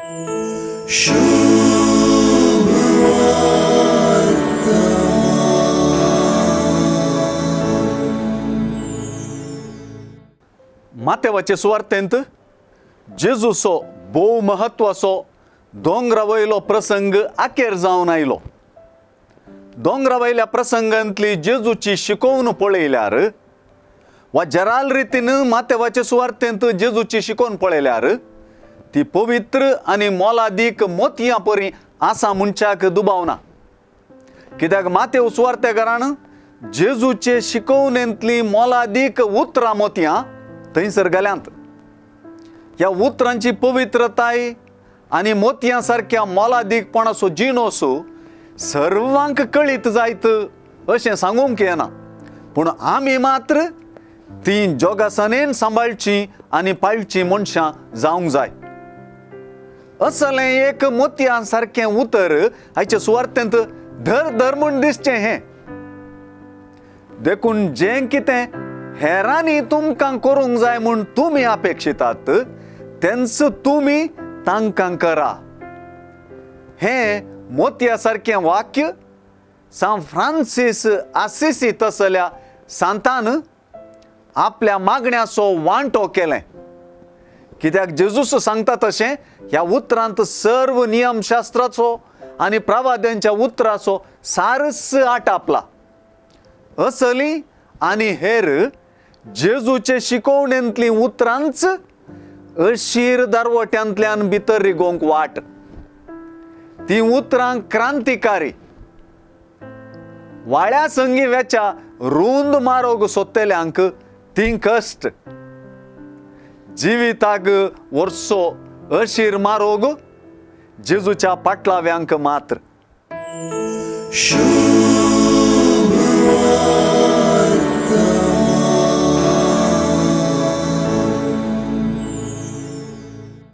मातेवाचे सुवार्थेंत जेजूचो भोव महत्वाचो दोंगरावयलो प्रसंग आखेर जावन आयलो. दोंगरावयल्या प्रसंगांतली जेजूची शिकवण पळयल्यार वा जराल रितीन मातेवाचे सुवार्थेंत जेजूची शिकवण पळयल्यार ती पवित्र आनी मोलादीक मोतयां परी आसा म्हणच्याक दुबावना. कित्याक मातेव सुवार्थेकारान जेजूचे शिकवणेंतली मोलादीक उतरां मोतयां थंयसर घाल्यांत. ह्या उतरांची पवित्रताय आनी मोतयां सारक्या मोलादीकपणाचो जिणोसो सर्वांक कळीत जायत अशें सांगूंक येना, पूण आमी मात्र ती जोगासनेन सांबाळची आनी पाळची मनशां जावंक जाय. असलें एक मोतयां सारकें उतर आयच्या सुवार्थेंत धर म्हूण दिसचें हें. देखून जें कितें हेरांनी तुमकां करूंक जाय म्हूण तुमी अपेक्षितात तेंच तुमी तांकां करा. हें मोतया सारकें वाक्य सान फ्रांसीस आसिसी तसल्या सांतान आपल्या मागण्याचो वांटो केलें. कित्याक जेजूस सांगता तशें ह्या उतरांत सर्व नियमशास्त्राचो आनी प्रवाद्यांच्या उतराचो सारस आटापला. असली आनी हेर जेजूचे शिकवणेंतली उतरांच अशीर दारवट्यांतल्यान भितर रिगोवंक वाट. ती उतरां क्रांतिकारी, वाळ्या संगी वेच्या रुंद मारोग सोदतेल्यांक ती कश्ट, जिविताक वर्सो अशीर मारोग जेजूच्या पाटलाव्यांक मात्र.